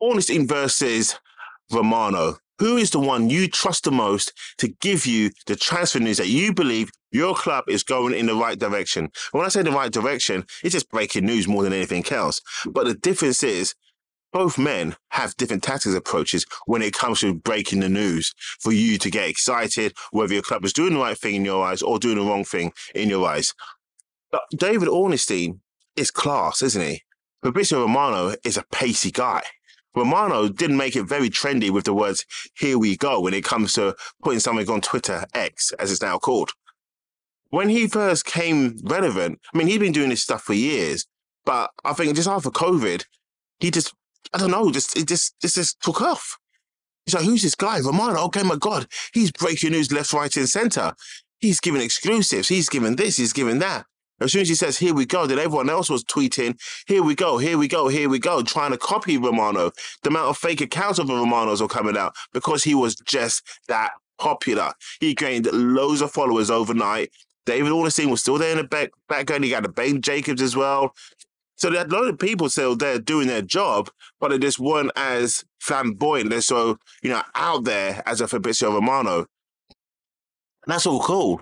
Ornstein versus Romano. Who is the one you trust the most to give you the transfer news that you believe your club is going in the right direction? When I say the right direction, it's just breaking news more than anything else. But the difference is both men have different tactics approaches when it comes to breaking the news for you to get excited, whether your club is doing the right thing in your eyes or doing the wrong thing in your eyes. But David Ornstein is class, isn't he? Fabrizio Romano is a pacey guy. Romano didn't make it very trendy with the words, here we go, when it comes to putting something on Twitter, X, as it's now called. When he first came relevant, I mean, he'd been doing this stuff for years, but I think just after COVID, he just, I don't know, it just took off. He's like, who's this guy? Romano, okay, my God, he's breaking news left, right, and center. He's giving exclusives. He's giving this, he's giving that. As soon as he says, here we go, then everyone else was tweeting, here we go, here we go, here we go, trying to copy Romano. The amount of fake accounts of the Romanos are coming out because he was just that popular. He gained loads of followers overnight. David Ornstein was still there in the background. He got the Ben Jacobs as well. So there are a lot of people still there doing their job, but they just weren't as flamboyant. They're so, out there as a Fabrizio Romano. And that's all cool.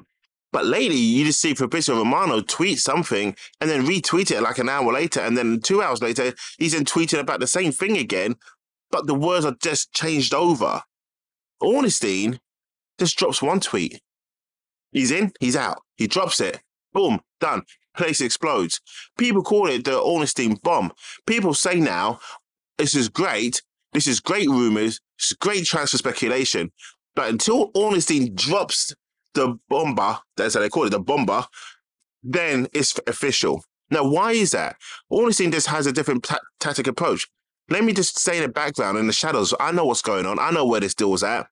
But lately, you just see Fabrizio Romano tweet something and then retweet it like an hour later. And then 2 hours later, he's then tweeting about the same thing again, but the words are just changed over. Ornstein just drops one tweet. He's in, he's out. He drops it. Boom, done. Place explodes. People call it the Ornstein bomb. People say now, this is great rumors, this is great transfer speculation. But until Ornstein drops the bomber, that's how they call it, the bomber, then it's official. Now, why is that? Ornstein just has a different tactic approach. Let me just say in the background, in the shadows, I know what's going on. I know where this deal was at.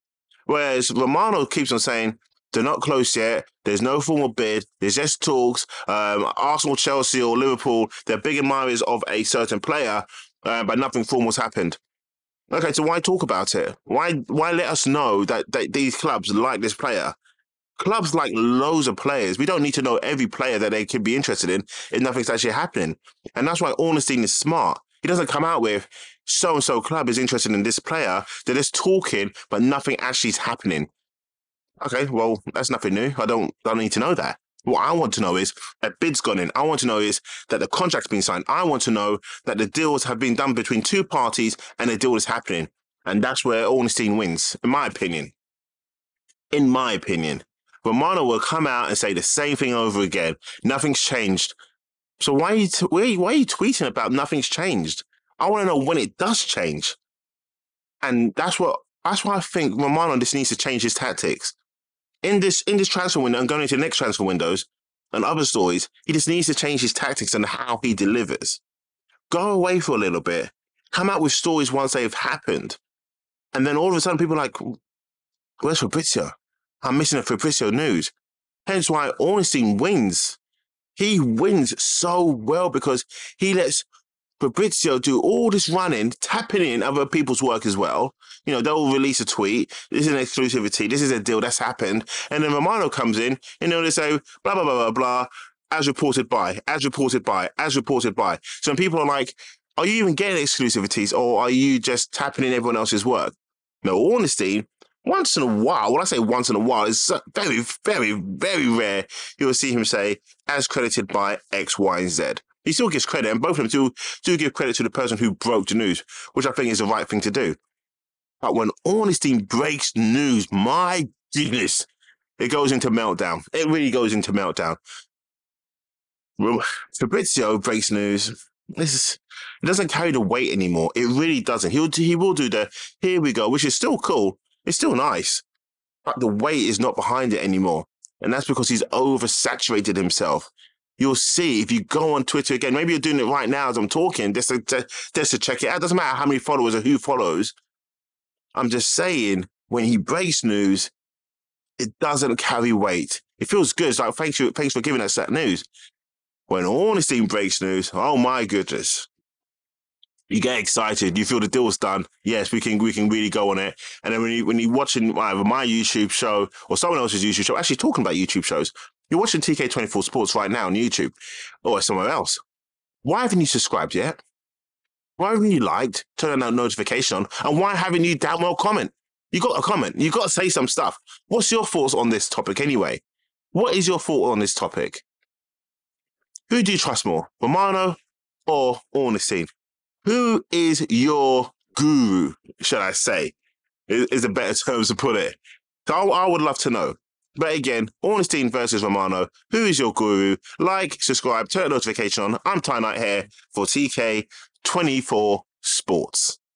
Whereas Romano keeps on saying, they're not close yet. There's no formal bid. There's just talks. Arsenal, Chelsea, or Liverpool, they're big admirers of a certain player, but nothing formal's happened. Okay, so why talk about it? Why let us know that these clubs like this player? Clubs like loads of players. We don't need to know every player that they could be interested in if nothing's actually happening. And that's why Ornstein is smart. He doesn't come out with so-and-so club is interested in this player. They're just talking, but nothing actually is happening. Okay, well, that's nothing new. I don't need to know that. What I want to know is a bid's gone in. I want to know is that the contract's been signed. I want to know that the deals have been done between two parties and the deal is happening. And that's where Ornstein wins, in my opinion. In my opinion. Romano will come out and say the same thing over again. Nothing's changed. So why are you tweeting about nothing's changed? I want to know when it does change. And that's why I think Romano just needs to change his tactics. In this transfer window and going into the next transfer windows and other stories, he just needs to change his tactics and how he delivers. Go away for a little bit. Come out with stories once they've happened. And then all of a sudden people are like, where's Fabrizio? I'm missing a Fabrizio news. Hence why Ornstein wins. He wins so well because he lets Fabrizio do all this running, tapping in other people's work as well. They'll release a tweet. This is an exclusivity. This is a deal that's happened. And then Romano comes in and they say, blah, blah, blah, blah, blah, as reported by, as reported by, as reported by. So when people are like, are you even getting exclusivities or are you just tapping in everyone else's work? No, Ornstein, once in a while, when I say once in a while, it's very, very, very rare you'll see him say, as credited by X, Y, and Z. He still gives credit, and both of them do give credit to the person who broke the news, which I think is the right thing to do. But when Ornstein breaks news, my goodness, it goes into meltdown. It really goes into meltdown. Fabrizio breaks news. It doesn't carry the weight anymore. It really doesn't. He will do the, here we go, which is still cool. It's still nice. But the weight is not behind it anymore. And that's because he's oversaturated himself. You'll see if you go on Twitter again, maybe you're doing it right now as I'm talking, just to check it out. It doesn't matter how many followers or who follows. I'm just saying, when he breaks news, it doesn't carry weight. It feels good. It's like, thanks for giving us that news. When Ornstein breaks news, oh my goodness. You get excited. You feel the deal's done. Yes, we can really go on it. And then when you're watching either my YouTube show or someone else's YouTube show, actually talking about YouTube shows, you're watching TK24 Sports right now on YouTube or somewhere else. Why haven't you subscribed yet? Why haven't you liked, turn that notification on, and why haven't you damn well comment? You got to comment. You got to say some stuff. What's your thoughts on this topic anyway? What is your thought on this topic? Who do you trust more, Romano or Ornstein? Who is your guru, should I say, is a better term to put it. So I would love to know. But again, Ornstein versus Romano, who is your guru? Like, subscribe, turn the notification on. I'm Ty Knight here for TK24 Sports.